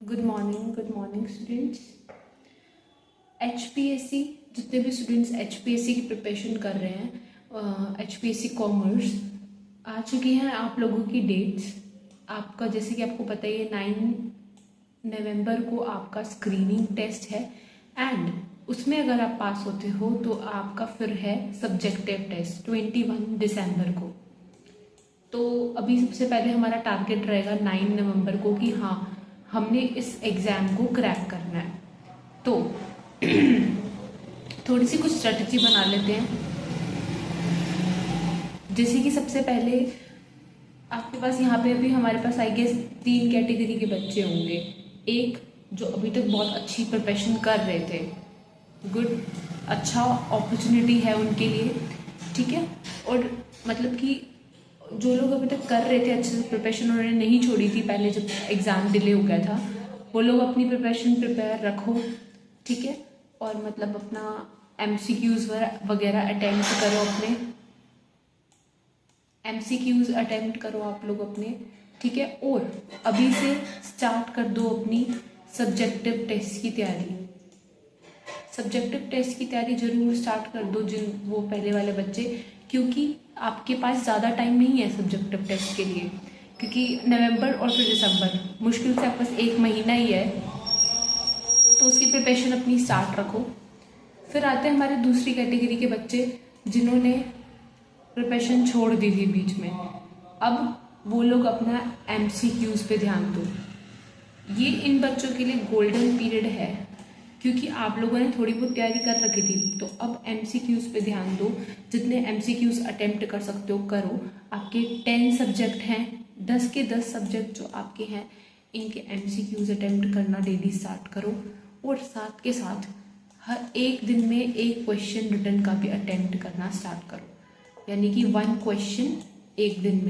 Good morning students. HPSC जितने भी students HPSC की प्रिपरेशन कर रहे हैं, HPSC कॉमर्स आ चुकी हैं आप लोगों की डेट्स। आपका जैसे कि आपको पता ही है 9 नवंबर को आपका स्क्रीनिंग टेस्ट है एंड उसमें अगर आप पास होते हो तो आपका फिर है सब्जेक्टिव टेस्ट 21 दिसंबर को। तो अभी सबसे पहले हमारा टारगेट रहेगा 9 नवंबर को कि हाँ हमने इस एग्ज़ाम को क्रैक करना है। तो थोड़ी सी कुछ स्ट्रेटजी बना लेते हैं। जैसे कि सबसे पहले आपके पास यहाँ पे अभी हमारे पास आई गेस 3 कैटेगरी के बच्चे होंगे। एक जो अभी तक बहुत अच्छी प्रिपरेशन कर रहे थे, गुड, अच्छा अपॉर्चुनिटी है उनके लिए, ठीक है। और मतलब कि जो लोग अभी तक कर रहे थे अच्छे से प्रिपरेशन, उन्होंने नहीं छोड़ी थी पहले जब एग्ज़ाम डिले हो गया था, वो लोग अपनी प्रिपरेशन प्रिपेयर रखो, ठीक है। और मतलब अपना MCQs वगैरह अटेम्प्ट करो, अपने MCQs अटेम्प्ट करो आप लोग अपने, ठीक है। और अभी से स्टार्ट कर दो अपनी सब्जेक्टिव टेस्ट की तैयारी। सब्जेक्टिव टेस्ट की तैयारी जरूर स्टार्ट कर दो जिन वो पहले वाले बच्चे, क्योंकि आपके पास ज़्यादा टाइम नहीं है सब्जेक्टिव टेस्ट के लिए, क्योंकि नवंबर और फिर दिसंबर मुश्किल से आपके पास 1 महीना ही है। तो उसकी प्रिपरेशन अपनी स्टार्ट रखो। फिर आते हैं हमारे दूसरी कैटेगरी के बच्चे जिन्होंने प्रिपरेशन छोड़ दी थी बीच में। अब वो लोग अपना MCQs पे ध्यान दो। ये इन बच्चों के लिए गोल्डन पीरियड है, क्योंकि आप लोगों ने थोड़ी बहुत तैयारी कर रखी थी। तो अब MCQs पे ध्यान दो, जितने MCQs अटेम्प्ट कर सकते हो करो। आपके 10 सब्जेक्ट हैं, 10 के 10 सब्जेक्ट जो आपके हैं इनके MCQs अटेम्प्ट करना डेली स्टार्ट करो। और साथ के साथ हर एक दिन में एक क्वेश्चन रिटर्न का भी अटेम्प्ट करना स्टार्ट करो, यानी कि 1 क्वेश्चन एक दिन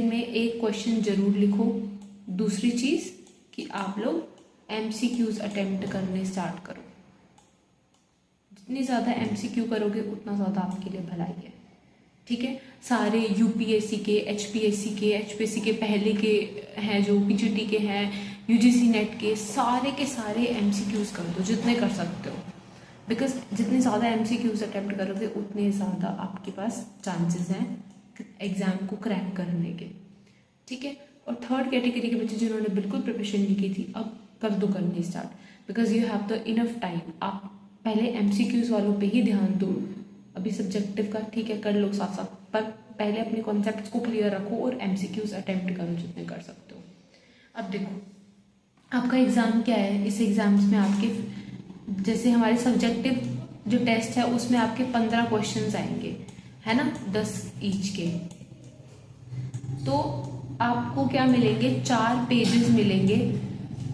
में, एक क्वेश्चन जरूर लिखो। दूसरी चीज़ कि आप लोग MCQs अटेम्प्ट करने स्टार्ट करो। जितनी ज़्यादा MCQ करोगे उतना ज़्यादा आपके लिए भलाई है, ठीक है। सारे UPSC के, HPSC के पहले के हैं, जो PGT के हैं, UGC नेट के सारे MCQs कर दो जितने कर सकते हो। बिकॉज जितने ज़्यादा MCQs अटेम्प्ट करोगे उतने ज़्यादा आपके पास चांसेस हैं एग्ज़ाम को क्रैक करने के, ठीक है। और थर्ड कैटेगरी के बच्चे जिन्होंने बिल्कुल प्रिपरेशन नहीं की थी, अब कर दो करनी start, because you have the enough time. आप पहले MCQs वालों पे ही ध्यान दो। अभी सब्जेक्टिव का ठीक है कर लो साथ साथ, पर पहले अपने कॉन्सेप्ट्स को क्लियर रखो और MCQs अटेम्प्ट करो जितने कर सकते हो। अब देखो आपका एग्ज़ाम क्या है। इस एग्ज़ाम्स में आपके जैसे हमारे सब्जेक्टिव जो टेस्ट है उसमें आपके 15 क्वेश्चंस आएंगे, है ना, 10 ईच के। तो आपको क्या मिलेंगे, 4 पेजेस मिलेंगे।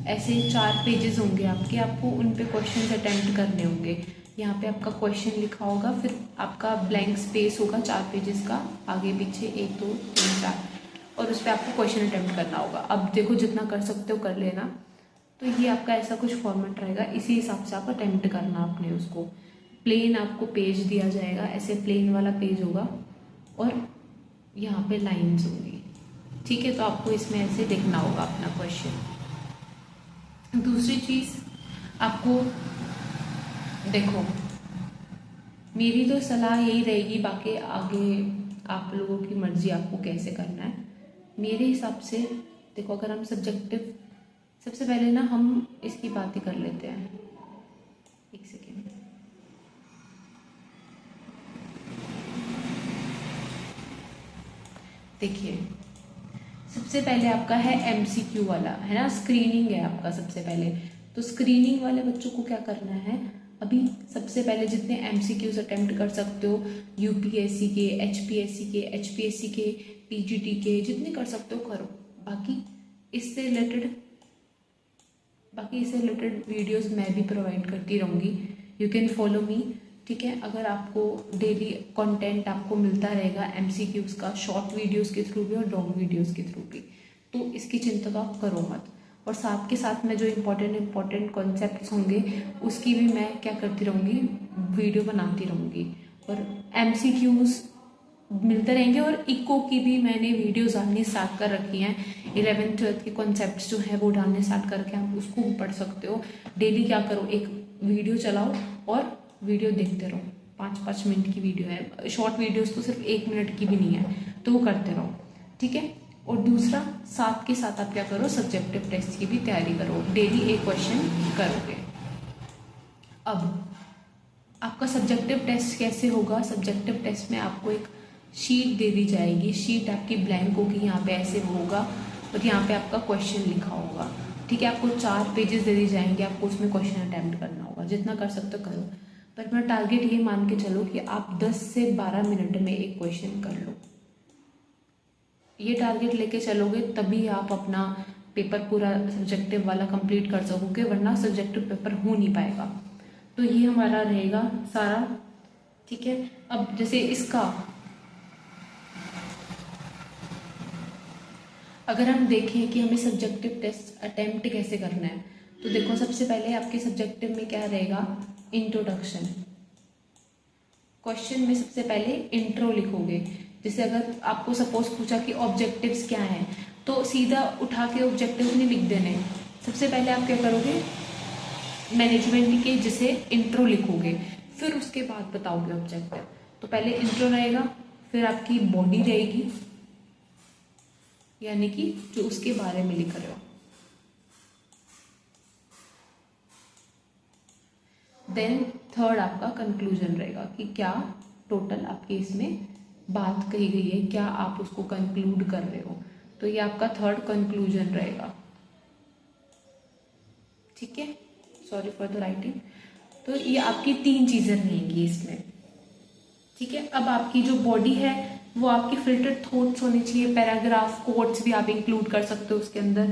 ऐसे 4 पेजेस होंगे आपके, आपको उन पे क्वेश्चंस अटेम्प्ट करने होंगे। यहाँ पे आपका क्वेश्चन लिखा होगा, फिर आपका ब्लैंक स्पेस होगा 4 पेजेस का, आगे पीछे 1 2 3 4, और उस पर आपको क्वेश्चन अटेम्प्ट करना होगा। अब देखो जितना कर सकते हो कर लेना। तो ये आपका ऐसा कुछ फॉर्मेट रहेगा, इसी हिसाब से आप अटेम्प्ट करना अपने उसको। प्लेन आपको पेज दिया जाएगा, ऐसे प्लेन वाला पेज होगा और यहाँ पे लाइंस होंगी, ठीक है। तो आपको इसमें ऐसे लिखना होगा अपना क्वेश्चन। दूसरी चीज़ आपको देखो, मेरी तो सलाह यही रहेगी, बाकी आगे आप लोगों की मर्जी आपको कैसे करना है। मेरे हिसाब से देखो, अगर हम सब्जेक्टिव, सबसे पहले ना हम इसकी बात ही कर लेते हैं, एक सेकेंड। देखिए सबसे पहले आपका है MCQ वाला, है ना, स्क्रीनिंग है आपका सबसे पहले। तो स्क्रीनिंग वाले बच्चों को क्या करना है, अभी सबसे पहले जितने MCQs अटेम्प्ट कर सकते हो, UPSC के, HPSC के, PGT के, जितने कर सकते हो करो। बाकी इससे रिलेटेड वीडियोस मैं भी प्रोवाइड करती रहूँगी, यू कैन फॉलो मी, ठीक है। अगर आपको डेली कंटेंट आपको मिलता रहेगा MCQs का, शॉर्ट वीडियोस के थ्रू भी और लॉन्ग वीडियोस के थ्रू भी, तो इसकी चिंता तो आप करो मत। और साथ के साथ में जो इम्पोर्टेंट कॉन्सेप्ट्स होंगे उसकी भी मैं क्या करती रहूँगी, वीडियो बनाती रहूँगी। और MCQs मिलते रहेंगे। और इको की भी मैंने वीडियोस डालनी स्टार्ट कर रखी हैं, 11th-12th के कॉन्सेप्ट्स जो है वो डालने स्टार्ट करके आप उसको भी पढ़ सकते हो। डेली क्या करो, एक वीडियो चलाओ और वीडियो देखते रहो। 5-5 मिनट की वीडियो है, शॉर्ट वीडियोस तो सिर्फ 1 मिनट की भी नहीं है, तो वो करते रहो, ठीक है। और दूसरा, साथ के साथ आप क्या करो, सब्जेक्टिव टेस्ट की भी तैयारी करो, डेली एक क्वेश्चन करोगे। अब आपका सब्जेक्टिव टेस्ट कैसे होगा, सब्जेक्टिव टेस्ट में आपको एक शीट दे दी जाएगी, शीट आपकी ब्लैंक होगी, यहाँ पे ऐसे होगा और यहाँ पे आपका क्वेश्चन लिखा होगा, ठीक है। आपको 4 पेजेस दे दी जाएंगे, आपको उसमें क्वेश्चन अटैम्प्ट करना होगा, जितना कर सकते हो करो। पर मैं टारगेट ये मान के चलो कि आप 10 से 12 मिनट में एक क्वेश्चन कर लो। ये टारगेट लेके चलोगे तभी आप अपना पेपर पूरा सब्जेक्टिव वाला कंप्लीट कर सकोगे, वरना सब्जेक्टिव पेपर हो नहीं पाएगा। तो ये हमारा रहेगा सारा, ठीक है। अब जैसे इसका अगर हम देखें कि हमें सब्जेक्टिव टेस्ट अटेम्प्ट कैसे करना है, तो देखो सबसे पहले आपके सब्जेक्टिव में क्या रहेगा, इंट्रोडक्शन। क्वेश्चन में सबसे पहले इंट्रो लिखोगे। जैसे अगर आपको सपोज पूछा कि ऑब्जेक्टिव्स क्या हैं, तो सीधा उठा के ऑब्जेक्टिव्स नहीं लिख देने, सबसे पहले आप क्या करोगे, मैनेजमेंट के जैसे इंट्रो लिखोगे, फिर उसके बाद बताओगे ऑब्जेक्टिव। तो पहले इंट्रो रहेगा, फिर आपकी बॉडी रहेगी, यानी कि जो उसके बारे में लिख रहे हो। देन थर्ड आपका कंक्लूजन रहेगा कि क्या टोटल आपके इसमें बात कही गई है, क्या आप उसको कंक्लूड कर रहे हो। तो ये आपका थर्ड कंक्लूजन रहेगा, ठीक है। Sorry for the writing. तो ये आपकी 3 चीजें रहेंगी इसमें, ठीक है। अब आपकी जो बॉडी है वो आपकी फिल्टर्ड थॉट्स होनी चाहिए, पैराग्राफ, कोट्स भी आप इंक्लूड कर सकते हो उसके अंदर।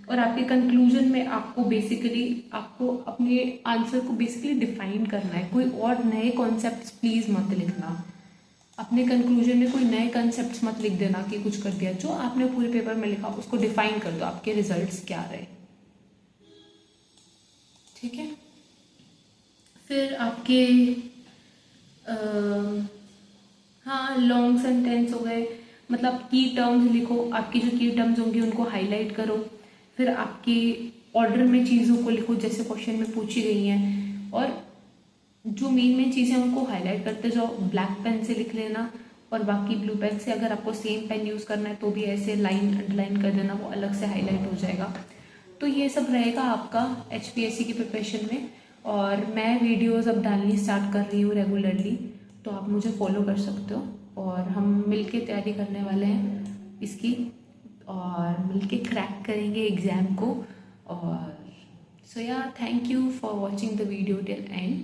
और आपके कंक्लूजन में आपको बेसिकली आपको अपने आंसर को बेसिकली डिफाइन करना है, कोई और नए कॉन्सेप्ट्स प्लीज मत लिखना। अपने कंक्लूजन में कोई नए कॉन्सेप्ट्स मत लिख देना कि कुछ कर दिया, जो आपने पूरे पेपर में लिखा उसको डिफाइन कर दो, आपके रिजल्ट्स क्या रहे, ठीक है। फिर आपके हाँ, लॉन्ग सेंटेंस हो गए, मतलब की टर्म्स लिखो, आपकी जो की टर्म्स होंगी उनको हाईलाइट करो। फिर आपकी ऑर्डर में चीज़ों को लिखो जैसे क्वेश्चन में पूछी गई हैं, और जो मेन चीज़ें उनको हाईलाइट करते जाओ। ब्लैक पेन से लिख लेना, और बाकी ब्लू पेन से, अगर आपको सेम पेन यूज़ करना है तो भी ऐसे लाइन अंडरलाइन कर देना, वो अलग से हाईलाइट हो जाएगा। तो ये सब रहेगा आपका HPSC की प्रिपरेशन में। और मैं वीडियोस अब डालनी स्टार्ट कर रही हूँ रेगुलरली, तो आप मुझे फॉलो कर सकते हो, और हम मिलके तैयारी करने वाले हैं इसकी, और मिलके क्रैक करेंगे एग्ज़ाम को। और सो या, thank you for watching the video till and.